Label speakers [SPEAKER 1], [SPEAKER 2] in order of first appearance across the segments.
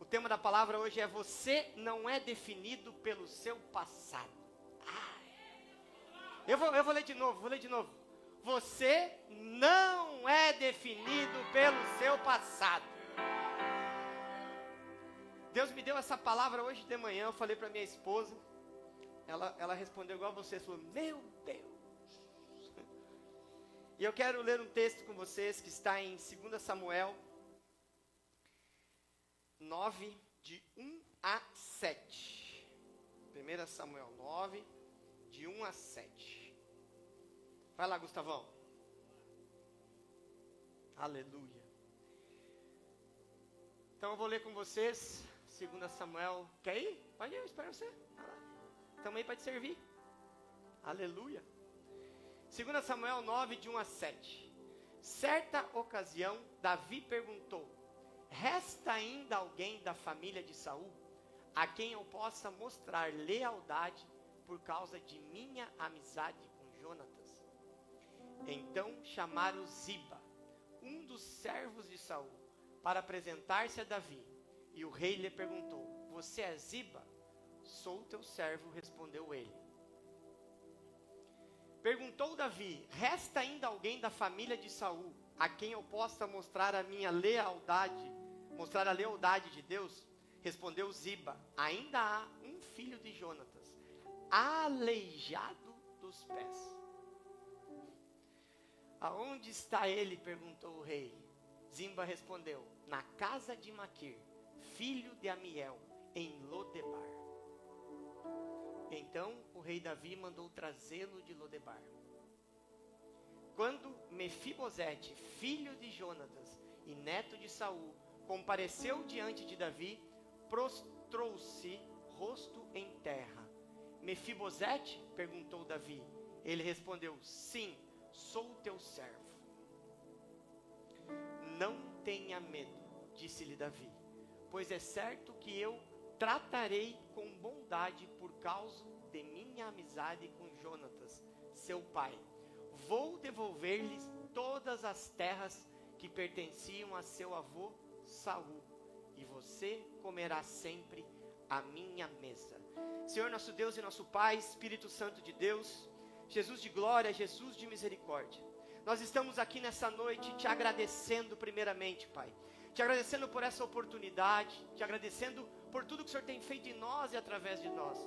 [SPEAKER 1] tema da palavra hoje é: você não é definido pelo seu passado. Eu vou ler de novo. Você não é definido pelo seu passado. Deus me deu essa palavra hoje de manhã. Eu falei para minha esposa. Ela respondeu igual você. Falou: meu Deus. E eu quero ler um texto com vocês que está em 2 Samuel 9, de 1 a 7. 1 Samuel 9, de 1 a 7. Vai lá, Gustavão. Aleluia. Então eu vou ler com vocês 2 Samuel. Quer ir? Pode ir, eu espero você. Vai lá. Estamos aí para te servir. Aleluia. 2 Samuel 9, de 1 a 7. Certa ocasião, Davi perguntou: resta ainda alguém da família de Saul, a quem eu possa mostrar lealdade por causa de minha amizade com Jonatas? Então chamaram Ziba, um dos servos de Saul, para apresentar-se a Davi. E o rei lhe perguntou: você é Ziba? Sou teu servo, respondeu ele. Perguntou Davi: resta ainda alguém da família de Saul, a quem eu possa mostrar a lealdade de Deus? Respondeu Ziba: ainda há um filho de Jonatas, aleijado dos pés. Aonde está ele? Perguntou o rei. Ziba respondeu: na casa de Maquir, filho de Amiel, em Lodebar. Então o rei Davi mandou trazê-lo de Lodebar. Quando Mefibosete, filho de Jonatas e neto de Saul, compareceu diante de Davi, prostrou-se, rosto em terra. Mefibosete? Perguntou Davi. Ele respondeu: sim, sou teu servo. Não tenha medo, disse-lhe Davi, pois é certo que eu tratarei com bondade por causa de minha amizade com Jonatas, seu pai. Vou devolver-lhes todas as terras que pertenciam a seu avô Saul, e você comerá sempre à minha mesa. Senhor nosso Deus e nosso Pai, Espírito Santo de Deus, Jesus de glória, Jesus de misericórdia, nós estamos aqui nessa noite te agradecendo primeiramente, Pai. Te agradecendo por essa oportunidade, te agradecendo por tudo que o Senhor tem feito em nós e através de nós.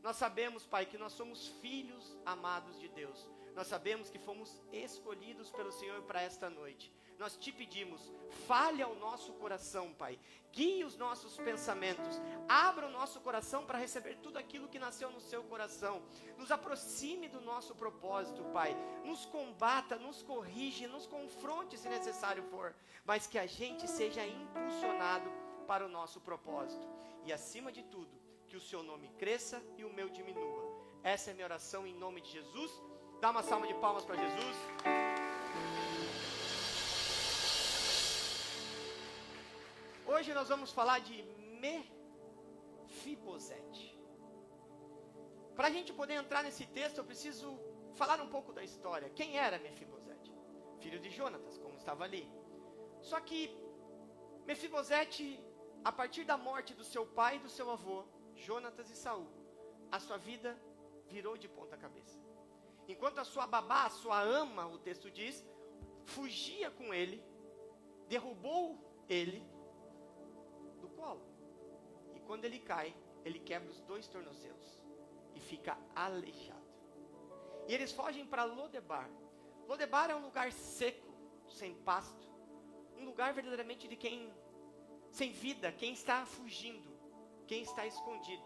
[SPEAKER 1] Nós sabemos, Pai, que nós somos filhos amados de Deus. Nós sabemos que fomos escolhidos pelo Senhor para esta noite. Nós te pedimos, fale ao nosso coração, Pai. Guie os nossos pensamentos. Abra o nosso coração para receber tudo aquilo que nasceu no seu coração. Nos aproxime do nosso propósito, Pai. Nos combata, nos corrige, nos confronte se necessário for. Mas que a gente seja impulsionado para o nosso propósito. E acima de tudo, que o seu nome cresça e o meu diminua. Essa é a minha oração em nome de Jesus. Dá uma salva de palmas para Jesus. Hoje nós vamos falar de Mefibosete. Para a gente poder entrar nesse texto, eu preciso falar um pouco da história. Quem era Mefibosete? Filho de Jonatas, como estava ali. Só que Mefibosete, a partir da morte do seu pai e do seu avô, Jonatas e Saul, a sua vida virou de ponta cabeça. Enquanto a sua babá, a sua ama, o texto diz, fugia com ele, derrubou ele do colo. E quando ele cai, ele quebra os 2 tornozelos e fica aleijado. E eles fogem para Lodebar. Lodebar é um lugar seco, sem pasto, um lugar verdadeiramente de quem sem vida, quem está fugindo, quem está escondido.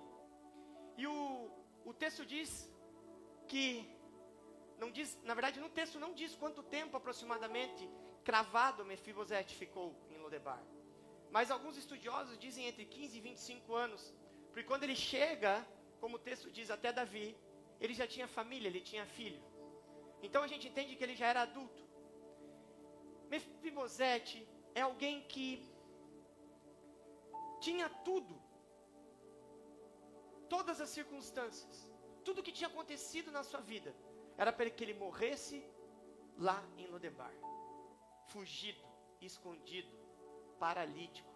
[SPEAKER 1] E o texto diz que não diz, na verdade no texto não diz quanto tempo aproximadamente cravado Mefibosete ficou em Lodebar. Mas alguns estudiosos dizem entre 15 e 25 anos, porque quando ele chega, como o texto diz, até Davi, ele já tinha família, ele tinha filho. Então a gente entende que ele já era adulto. Mefibosete é alguém que tinha tudo, todas as circunstâncias, tudo que tinha acontecido na sua vida, era para que ele morresse lá em Lodebar, fugido, escondido, paralítico,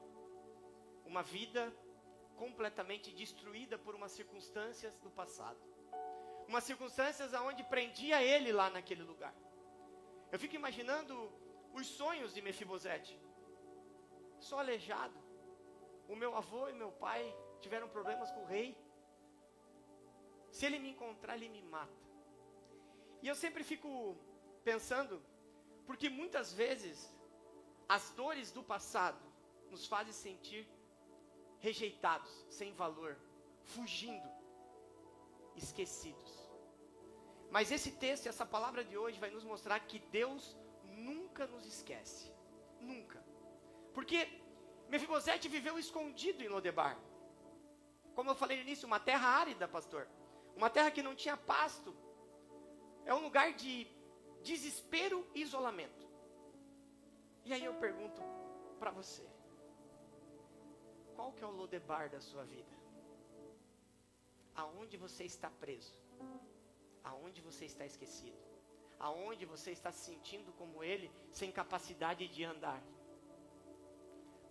[SPEAKER 1] uma vida completamente destruída por umas circunstâncias do passado. Umas circunstâncias onde prendia ele lá naquele lugar. Eu fico imaginando os sonhos de Mefibosete. Sou aleijado. O meu avô e meu pai tiveram problemas com o rei. Se ele me encontrar, ele me mata. E eu sempre fico pensando, porque muitas vezes as dores do passado nos fazem sentir rejeitados, sem valor, fugindo, esquecidos. Mas esse texto, essa palavra de hoje vai nos mostrar que Deus nunca nos esquece. Nunca. Porque Mefibosete viveu escondido em Lodebar. Como eu falei no início, uma terra árida, pastor. Uma terra que não tinha pasto. É um lugar de desespero e isolamento. E aí eu pergunto para você. Qual que é o Lodebar da sua vida? Aonde você está preso? Aonde você está esquecido? Aonde você está se sentindo como ele, sem capacidade de andar?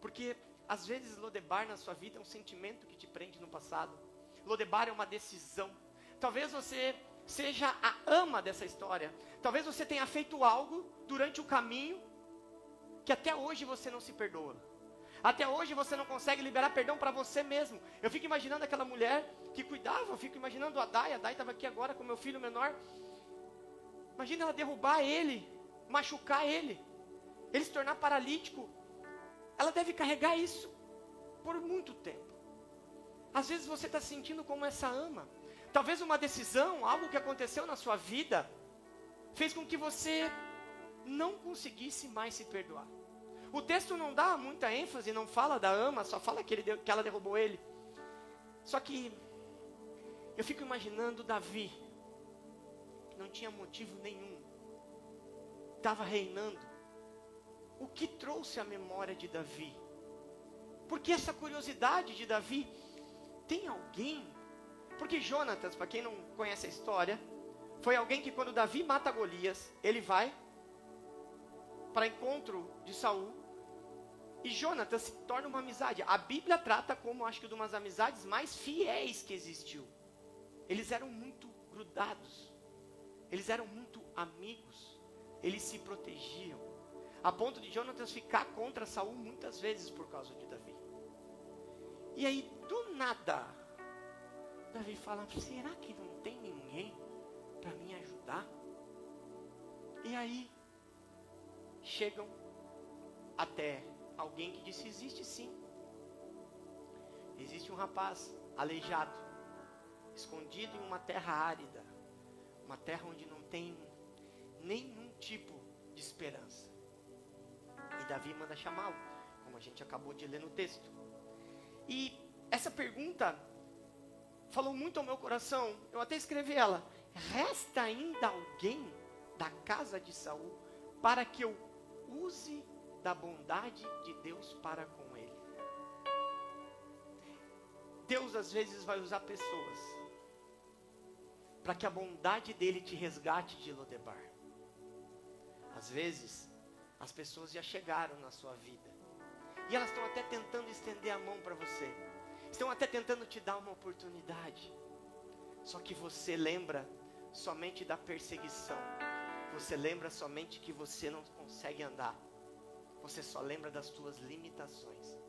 [SPEAKER 1] Porque às vezes Lodebar na sua vida é um sentimento que te prende no passado. Lodebar é uma decisão. Talvez você seja a ama dessa história. Talvez você tenha feito algo durante o caminho que até hoje você não se perdoa. Até hoje você não consegue liberar perdão para você mesmo. Eu fico imaginando aquela mulher que cuidava. Eu fico imaginando a Dai estava aqui agora com meu filho menor. Imagina ela derrubar ele, machucar ele se tornar paralítico. Ela deve carregar isso por muito tempo. Às vezes você está se sentindo como essa ama. Talvez uma decisão, algo que aconteceu na sua vida, fez com que você não conseguisse mais se perdoar. O texto não dá muita ênfase, não fala da ama, só fala que ela derrubou ele. Só que eu fico imaginando Davi, que não tinha motivo nenhum, estava reinando. O que trouxe a memória de Davi? Porque essa curiosidade de Davi, tem alguém? Porque Jonatas, para quem não conhece a história, foi alguém que quando Davi mata Golias, ele vai para encontro de Saul, e Jonatas se torna uma amizade. A Bíblia trata como, acho que, de umas amizades mais fiéis que existiu. Eles eram muito grudados, eles eram muito amigos, eles se protegiam, a ponto de Jonatas ficar contra Saul muitas vezes por causa de Davi. E aí, do nada, Davi fala, será que não tem ninguém para me ajudar? E aí, chegam até alguém que disse, existe sim. Existe um rapaz aleijado, escondido em uma terra árida, uma terra onde não tem nenhum tipo de esperança. E Davi manda chamá-lo, como a gente acabou de ler no texto. E essa pergunta falou muito ao meu coração. Eu até escrevi ela. Resta ainda alguém da casa de Saul para que eu use da bondade de Deus para com ele? Deus às vezes vai usar pessoas para que a bondade dele te resgate de Lodebar. Às vezes as pessoas já chegaram na sua vida e elas estão até tentando estender a mão para você, estão até tentando te dar uma oportunidade. Só que você lembra somente da perseguição, você lembra somente que você não consegue andar, você só lembra das suas limitações,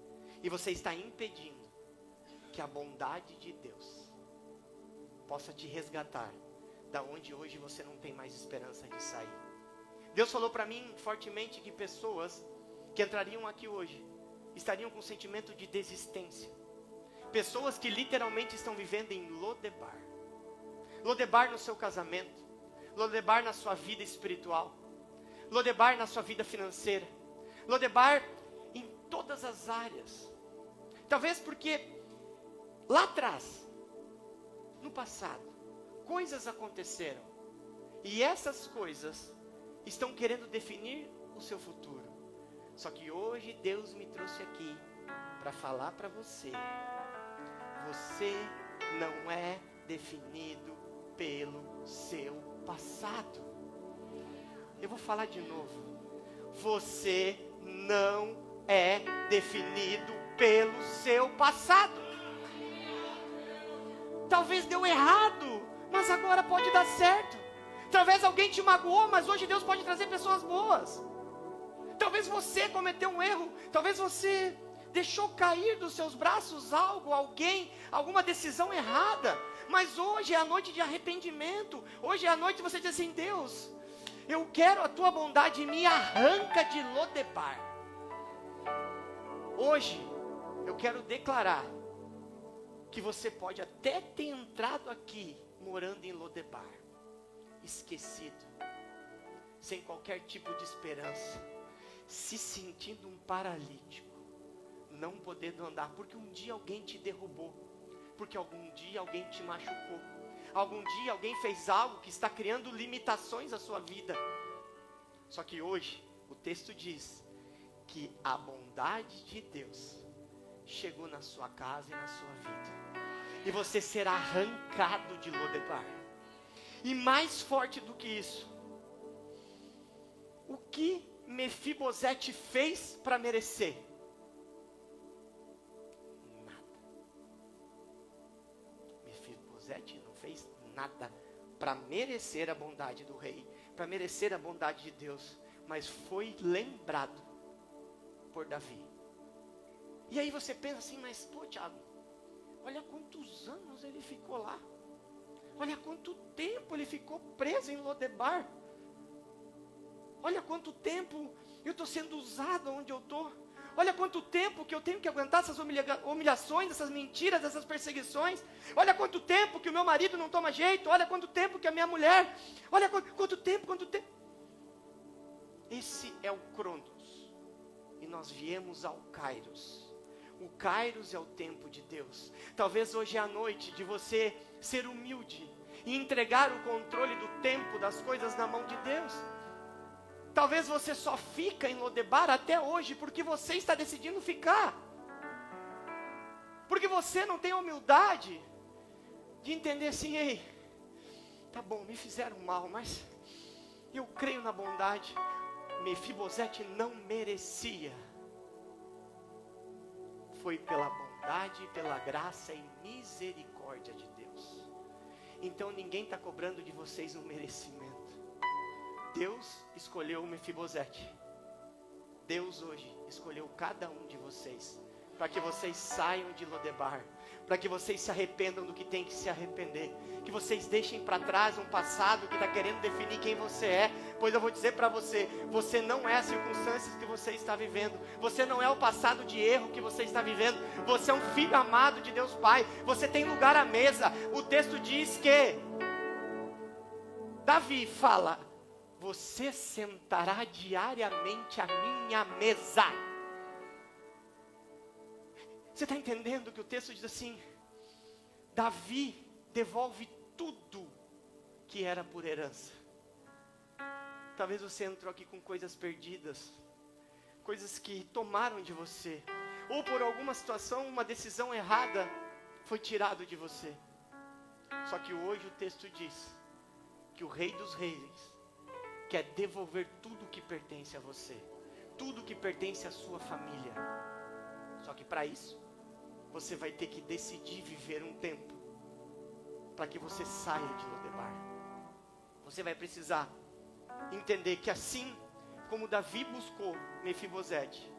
[SPEAKER 1] e você está impedindo que a bondade de Deus possa te resgatar da onde hoje você não tem mais esperança de sair. Deus falou para mim fortemente que pessoas que entrariam aqui hoje estariam com sentimento de desistência. Pessoas que literalmente estão vivendo em Lodebar. Lodebar no seu casamento, Lodebar na sua vida espiritual, Lodebar na sua vida financeira, Lodebar em todas as áreas. Talvez porque lá atrás, no passado, coisas aconteceram, e essas coisas estão querendo definir o seu futuro. Só que hoje Deus me trouxe aqui para falar para você: você não é definido pelo seu passado. Eu vou falar de novo. Você não é definido pelo seu passado. Talvez deu errado, mas agora pode dar certo. Talvez alguém te magoou, mas hoje Deus pode trazer pessoas boas. Talvez você cometeu um erro, talvez você deixou cair dos seus braços algo, alguém, alguma decisão errada. Mas hoje é a noite de arrependimento. Hoje é a noite de você dizer assim: Deus, eu quero a tua bondade, me arranca de Lodebar. Hoje eu quero declarar que você pode até ter entrado aqui morando em Lodebar, esquecido, sem qualquer tipo de esperança, se sentindo um paralítico, não podendo andar, porque um dia alguém te derrubou, porque algum dia alguém te machucou, algum dia alguém fez algo que está criando limitações à sua vida. Só que hoje o texto diz que a bondade de Deus chegou na sua casa e na sua vida, e você será arrancado de Lodebar. E mais forte do que isso, o que Mefibosete fez para merecer? Nada. Mefibosete não fez nada para merecer a bondade do rei, para merecer a bondade de Deus, mas foi lembrado por Davi. E aí você pensa assim: mas pô, Thiago, olha quantos anos ele ficou lá, olha quanto tempo ele ficou preso em Lodebar, olha quanto tempo eu estou sendo usado onde eu estou, olha quanto tempo que eu tenho que aguentar essas humilhações, essas mentiras, essas perseguições, olha quanto tempo que o meu marido não toma jeito, olha quanto tempo que a minha mulher, olha quanto tempo. Esse é o Cronos, e nós viemos ao Kairos. O Kairos é o tempo de Deus. Talvez hoje é a noite de você ser humilde e entregar o controle do tempo, das coisas na mão de Deus. Talvez você só fica em Lodebar até hoje porque você está decidindo ficar, porque você não tem a humildade de entender assim: ei, tá bom, me fizeram mal, mas eu creio na bondade. Mefibosete não merecia, foi pela bondade, pela graça e misericórdia de Deus. Então ninguém está cobrando de vocês um merecimento. Deus escolheu Mefibosete. Deus hoje escolheu cada um de vocês, para que vocês saiam de Lodebar, para que vocês se arrependam do que tem que se arrepender, que vocês deixem para trás um passado que está querendo definir quem você é. Pois eu vou dizer para você, você não é as circunstâncias que você está vivendo, você não é o passado de erro que você está vivendo, você é um filho amado de Deus Pai, você tem lugar à mesa. O texto diz que Davi fala: você sentará diariamente à minha mesa. Você está entendendo que o texto diz assim: Davi devolve tudo que era por herança. Talvez você entrou aqui com coisas perdidas, coisas que tomaram de você, ou por alguma situação, uma decisão errada foi tirado de você. Só que hoje o texto diz que o Rei dos Reis quer devolver tudo que pertence a você, tudo que pertence à sua família. Só que para isso, você vai ter que decidir viver um tempo, para que você saia de Lodebar. Você vai precisar entender que assim como Davi buscou Mefibosete,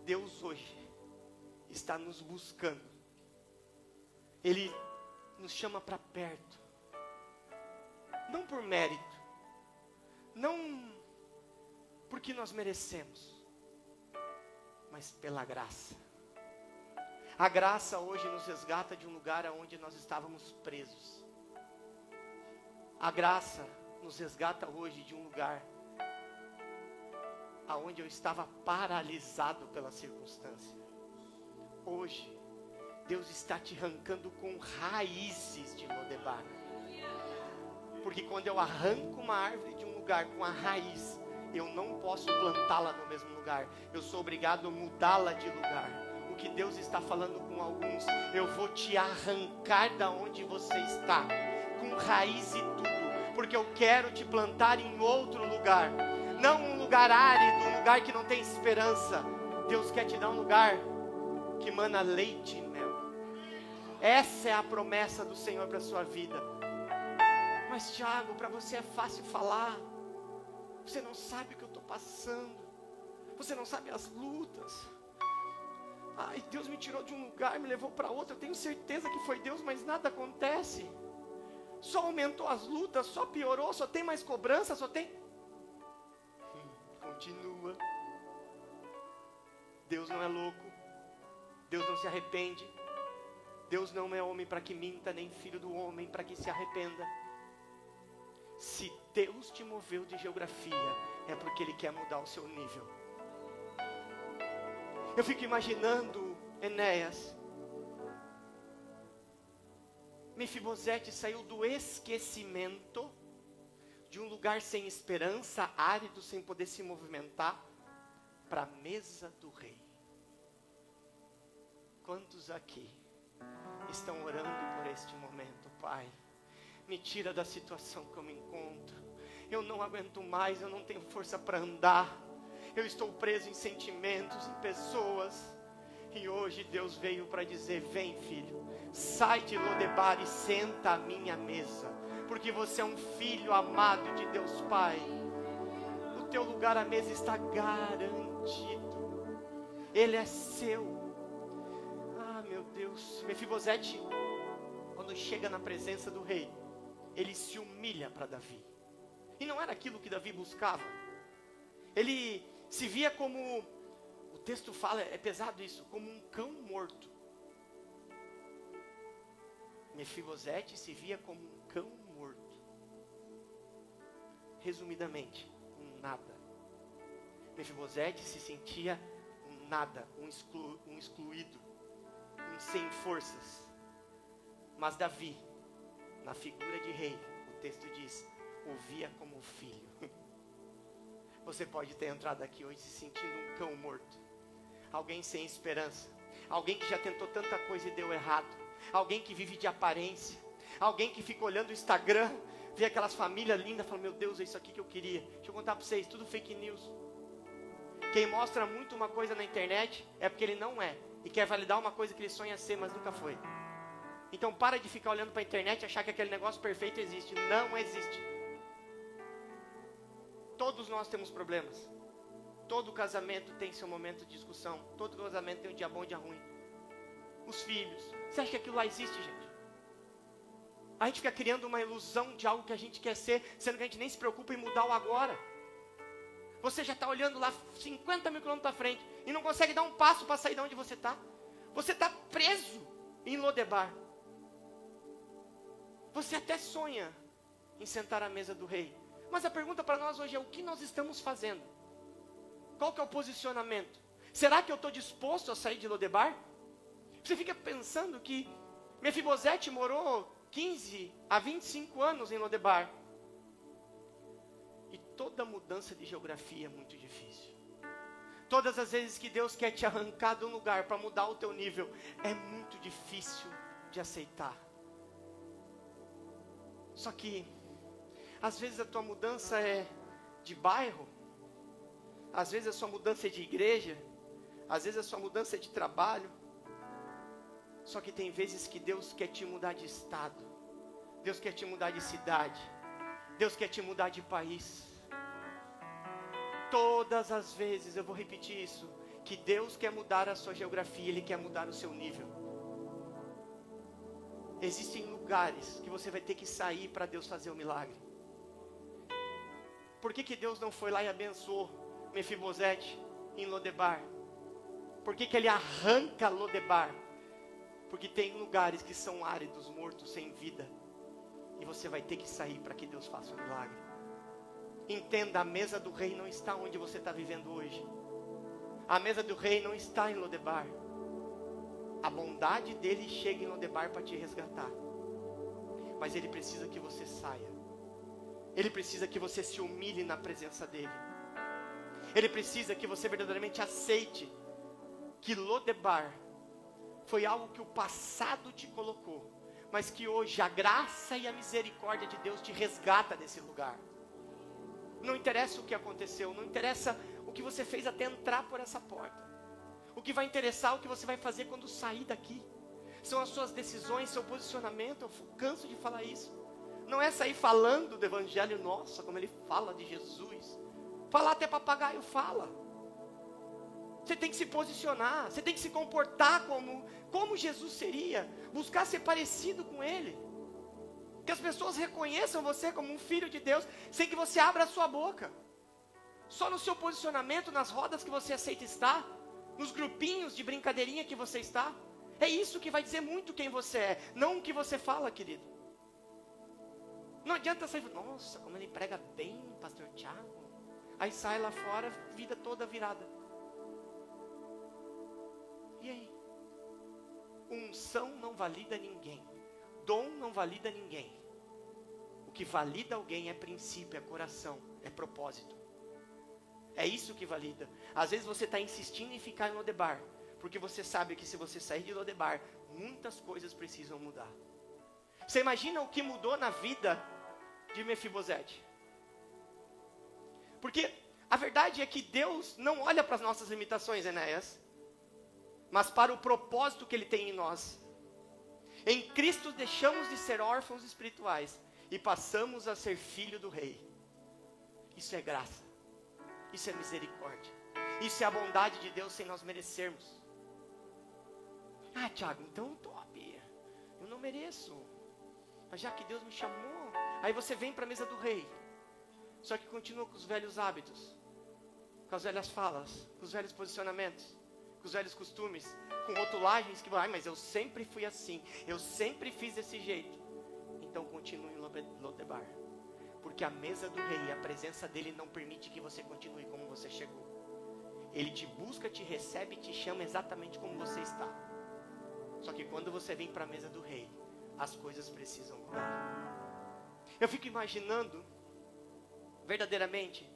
[SPEAKER 1] Deus hoje está nos buscando. Ele nos chama para perto, não por mérito, não porque nós merecemos, mas pela graça. A graça hoje nos resgata de um lugar onde nós estávamos presos. A graça nos resgata hoje de um lugar aonde eu estava paralisado pela circunstância. Hoje, Deus está te arrancando com raízes de Lodebar. Porque quando eu arranco uma árvore de um lugar com a raiz, eu não posso plantá-la no mesmo lugar. Eu sou obrigado a mudá-la de lugar. O que Deus está falando com alguns: eu vou te arrancar da onde você está, com raiz e tudo. Porque eu quero te plantar em outro lugar. Não um lugar árido, um lugar que não tem esperança. Deus quer te dar um lugar que mana leite e mel. Essa é a promessa do Senhor para a sua vida. Mas Tiago, para você é fácil falar. Você não sabe o que eu estou passando. Você não sabe as lutas. Ai, Deus me tirou de um lugar, me levou para outro. Eu tenho certeza que foi Deus, mas nada acontece. Só aumentou as lutas, só piorou, só tem mais cobrança, só tem... Continua. Deus não é louco. Deus não se arrepende. Deus não é homem para que minta, nem filho do homem para que se arrependa. Se Deus te moveu de geografia, é porque Ele quer mudar o seu nível. Eu fico imaginando Enéas. Mefibosete saiu do esquecimento, de um lugar sem esperança, árido, sem poder se movimentar, para a mesa do rei. Quantos aqui estão orando por este momento? Pai, me tira da situação que eu me encontro. Eu não aguento mais, eu não tenho força para andar. Eu estou preso em sentimentos, em pessoas. E hoje Deus veio para dizer: vem, filho, sai de Lodebar e senta à minha mesa, porque você é um filho amado de Deus Pai. O teu lugar à mesa está garantido. Ele é seu. Ah, meu Deus. Mefibosete, quando chega na presença do rei, ele se humilha para Davi. E não era aquilo que Davi buscava. Ele se via como, o texto fala, é pesado isso, como um cão morto. Mefibosete se via como um cão morto. Resumidamente, um nada. Mefibosete se sentia um nada, um excluído, um sem forças. Mas Davi, na figura de rei, o texto diz, o via como filho. Você pode ter entrado aqui hoje se sentindo um cão morto, alguém sem esperança, alguém que já tentou tanta coisa e deu errado, alguém que vive de aparência, alguém que fica olhando o Instagram, vê aquelas famílias lindas, fala, meu Deus, é isso aqui que eu queria. Deixa eu contar para vocês, tudo fake news. Quem mostra muito uma coisa na internet é porque ele não é, e quer validar uma coisa que ele sonha ser, mas nunca foi. Então para de ficar olhando para a internet e achar que aquele negócio perfeito existe. Não existe. Todos nós temos problemas. Todo casamento tem seu momento de discussão. Todo casamento tem um dia bom e um dia ruim. Os filhos. Você acha que aquilo lá existe, gente? A gente fica criando uma ilusão de algo que a gente quer ser, sendo que a gente nem se preocupa em mudar o agora. Você já está olhando lá 50 mil quilômetros à frente e não consegue dar um passo para sair de onde você está. Você está preso em Lodebar. Você até sonha em sentar à mesa do rei. Mas a pergunta para nós hoje é, o que nós estamos fazendo? Qual que é o posicionamento? Será que eu estou disposto a sair de Lodebar? Você fica pensando que Mefibosete morou 15 a 25 anos em Lodebar. E toda mudança de geografia é muito difícil. Todas as vezes que Deus quer te arrancar de um lugar para mudar o teu nível, é muito difícil de aceitar. Só que às vezes a tua mudança é de bairro, às vezes a sua mudança é de igreja, às vezes a sua mudança é de trabalho. Só que tem vezes que Deus quer te mudar de estado, Deus quer te mudar de cidade, Deus quer te mudar de país. Todas as vezes, eu vou repetir isso, que Deus quer mudar a sua geografia, Ele quer mudar o seu nível. Existem lugares que você vai ter que sair para Deus fazer o milagre. Por que Deus não foi lá e abençoou Mefibosete em Lodebar? Por que Ele arranca Lodebar? Porque tem lugares que são áridos, mortos, sem vida. E você vai ter que sair para que Deus faça o milagre. Entenda, a mesa do rei não está onde você está vivendo hoje. A mesa do rei não está em Lodebar. A bondade dele chega em Lodebar para te resgatar. Mas ele precisa que você saia. Ele precisa que você se humilhe na presença dele. Ele precisa que você verdadeiramente aceite que Lodebar foi algo que o passado te colocou, mas que hoje a graça e a misericórdia de Deus te resgata desse lugar. Não interessa o que aconteceu, não interessa o que você fez até entrar por essa porta. O que vai interessar é o que você vai fazer quando sair daqui. São as suas decisões, seu posicionamento. Eu canso de falar isso. Não é sair falando do evangelho, nossa, como ele fala de Jesus. Falar até papagaio fala. Você tem que se posicionar, você tem que se comportar como Jesus seria. Buscar ser parecido com ele. Que as pessoas reconheçam você como um filho de Deus, sem que você abra a sua boca. Só no seu posicionamento, nas rodas que você aceita estar, nos grupinhos de brincadeirinha que você está. É isso que vai dizer muito quem você é, não o que você fala, querido. Não adianta sair, nossa, como ele prega bem, pastor Tiago. Aí sai lá fora, vida toda virada. E aí? Unção não valida ninguém. Dom não valida ninguém. O que valida alguém é princípio, é coração, é propósito. É isso que valida. Às vezes você está insistindo em ficar em Lodebar, porque você sabe que se você sair de Lodebar, muitas coisas precisam mudar. Você imagina o que mudou na vida de Mefibosete? Porque a verdade é que Deus não olha para as nossas limitações, Enéas, mas para o propósito que Ele tem em nós. Em Cristo deixamos de ser órfãos espirituais e passamos a ser filho do Rei. Isso é graça. Isso é misericórdia. Isso é a bondade de Deus sem nós merecermos. Ah, Tiago, então top. Eu não mereço. Mas já que Deus me chamou, aí você vem para a mesa do Rei. Só que continua com os velhos hábitos, com as velhas falas, com os velhos posicionamentos, com os velhos costumes, com rotulagens que, mas eu sempre fui assim, eu sempre fiz desse jeito. Então continue em Lodebar, porque a mesa do Rei e a presença dele não permite que você continue como você chegou. Ele te busca, te recebe e te chama exatamente como você está. Só que quando você vem para a mesa do Rei, as coisas precisam mudar. Eu fico imaginando, verdadeiramente,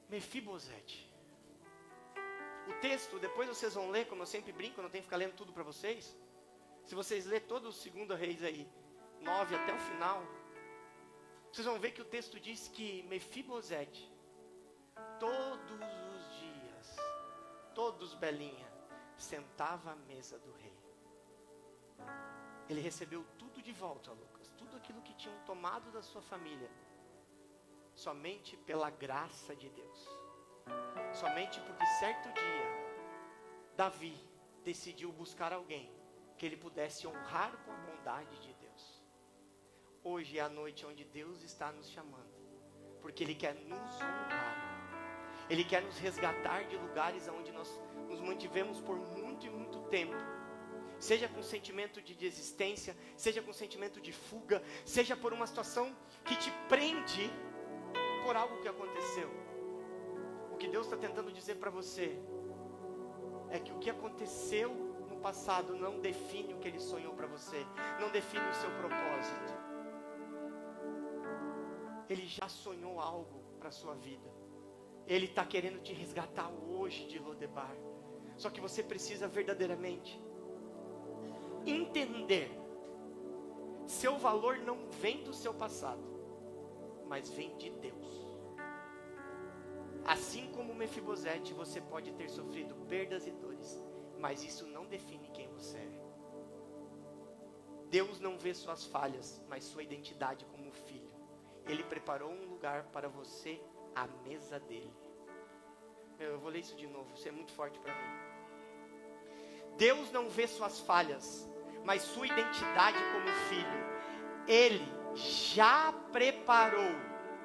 [SPEAKER 1] Mefibosete. O texto, depois vocês vão ler, como eu sempre brinco, eu não tenho que ficar lendo tudo para vocês. Se vocês lerem todo o 2 Reis aí, 9 até o final, vocês vão ver que o texto diz que Mefibosete, todos os dias, todos belinha, sentava à mesa do rei. Ele recebeu tudo de volta, Lucas, tudo aquilo que tinham tomado da sua família, somente pela graça de Deus. Somente porque certo dia, Davi decidiu buscar alguém que ele pudesse honrar com a bondade de Deus. Hoje é a noite onde Deus está nos chamando, porque Ele quer nos honrar. Ele quer nos resgatar de lugares onde nós nos mantivemos por muito e muito tempo. Seja com sentimento de desistência, seja com sentimento de fuga, seja por uma situação que te prende por algo que aconteceu. O que Deus está tentando dizer para você é que o que aconteceu no passado não define o que Ele sonhou para você, não define o seu propósito. Ele já sonhou algo para a sua vida. Ele está querendo te resgatar hoje de Lodebar. Só que você precisa verdadeiramente entender: seu valor não vem do seu passado, mas vem de Deus. Assim como Mefibosete, você pode ter sofrido perdas e dores, mas isso não define quem você é. Deus não vê suas falhas, mas sua identidade como filho. Ele preparou um lugar para você à mesa dele. Eu vou ler isso de novo, isso é muito forte para mim. Deus não vê suas falhas, mas sua identidade como filho. Ele já preparou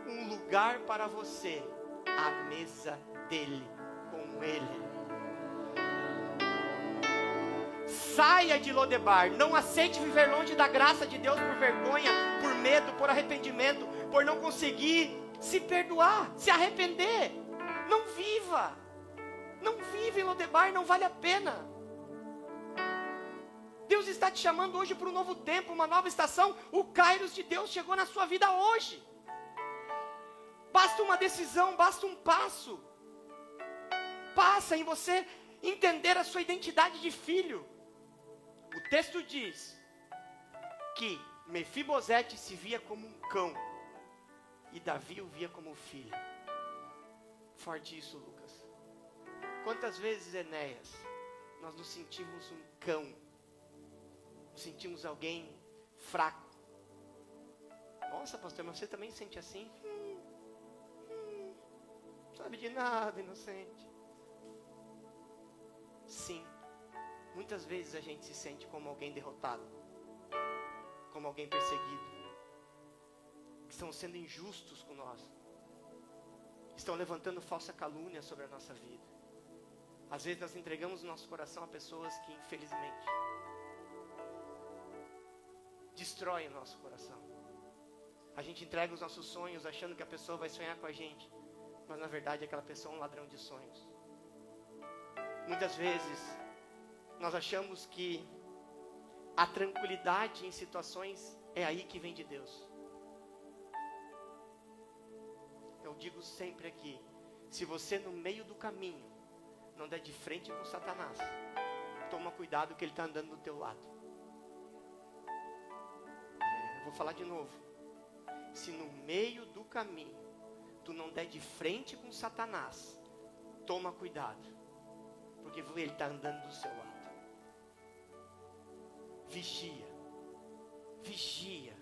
[SPEAKER 1] um lugar para você à mesa dele, com ele. Saia de Lodebar, não aceite viver longe da graça de Deus por vergonha, por medo, por arrependimento, por não conseguir se perdoar, se arrepender. Não viva em Lodebar, não vale a pena. Deus está te chamando hoje para um novo tempo, uma nova estação. O Kairos de Deus chegou na sua vida hoje. Basta uma decisão, basta um passo. Passa em você entender a sua identidade de filho. O texto diz que Mefibosete se via como um cão e Davi o via como filho. Forte isso, Lucas. Quantas vezes, Enéas, nós nos sentimos um cão, nos sentimos alguém fraco. Nossa, pastor, mas você também sente assim? Não sabe de nada, inocente. Sim, muitas vezes a gente se sente como alguém derrotado, como alguém perseguido, que estão sendo injustos com nós, estão levantando falsa calúnia sobre a nossa vida. Às vezes nós entregamos o nosso coração a pessoas que infelizmente destroem o nosso coração. A gente entrega os nossos sonhos achando que a pessoa vai sonhar com a gente, mas na verdade aquela pessoa é um ladrão de sonhos. Muitas vezes nós achamos que a tranquilidade em situações é aí que vem de Deus. Eu digo sempre aqui, se você no meio do caminho não der de frente com Satanás, toma cuidado que ele está andando do teu lado. Eu vou falar de novo. Se no meio do caminho tu não der de frente com Satanás, toma cuidado, porque ele está andando do seu lado. Vigia. Vigia.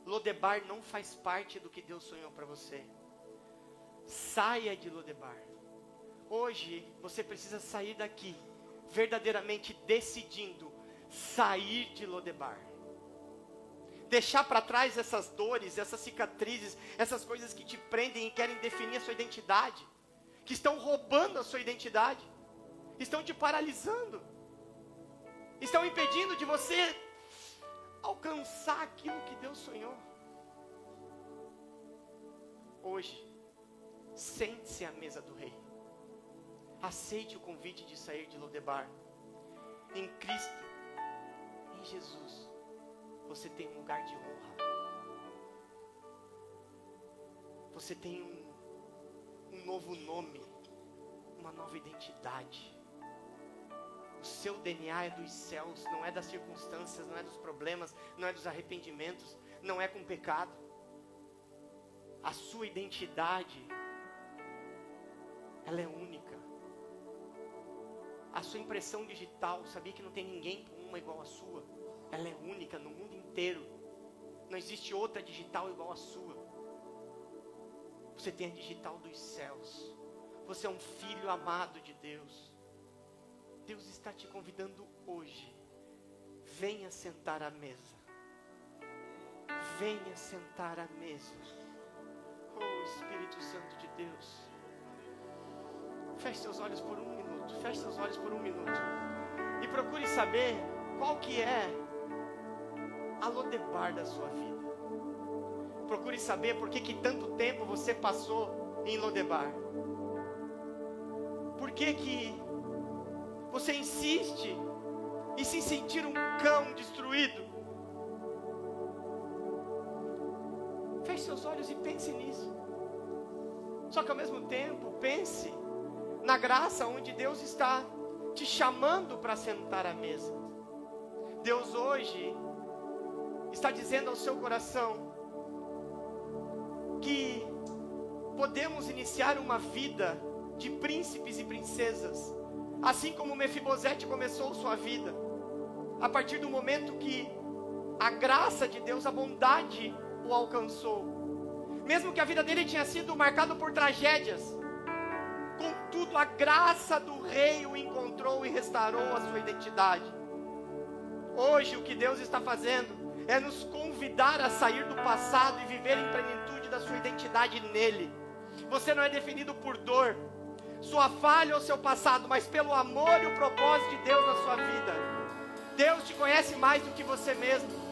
[SPEAKER 1] Lodebar não faz parte do que Deus sonhou para você. Saia de Lodebar. Hoje você precisa sair daqui, verdadeiramente decidindo sair de Lodebar. Deixar para trás essas dores, essas cicatrizes, essas coisas que te prendem e querem definir a sua identidade, que estão roubando a sua identidade, estão te paralisando, estão impedindo de você alcançar aquilo que Deus sonhou. Hoje, sente-se à mesa do rei. Aceite o convite de sair de Lodebar. Em Cristo, em Jesus, você tem um lugar de honra. Você tem um novo nome, uma nova identidade. O seu DNA é dos céus, não é das circunstâncias, não é dos problemas, não é dos arrependimentos, não é com pecado. A sua identidade, ela é única. A sua impressão digital, sabia que não tem ninguém com uma igual a sua? Ela é única no mundo inteiro. Não existe outra digital igual a sua. Você tem a digital dos céus. Você é um filho amado de Deus. Deus está te convidando hoje. Venha sentar à mesa. Venha sentar à mesa. Oh, Espírito Santo de Deus. Feche seus olhos por um minuto. Feche seus olhos por um minuto. E procure saber qual que é a Lodebar da sua vida. Procure saber por que tanto tempo você passou em Lodebar. Por que você insiste em se sentir um cão destruído? Feche seus olhos e pense nisso. Só que ao mesmo tempo, pense na graça onde Deus está te chamando para sentar à mesa. Deus hoje está dizendo ao seu coração que podemos iniciar uma vida de príncipes e princesas, assim como Mefibosete começou sua vida, a partir do momento que a graça de Deus, a bondade o alcançou. Mesmo que a vida dele tinha sido marcada por tragédias, contudo a graça do rei o encontrou e restaurou a sua identidade. Hoje o que Deus está fazendo é nos convidar a sair do passado e viver em plenitude da sua identidade nele. Você não é definido por dor, sua falha ou seu passado, mas pelo amor e o propósito de Deus na sua vida. Deus te conhece mais do que você mesmo.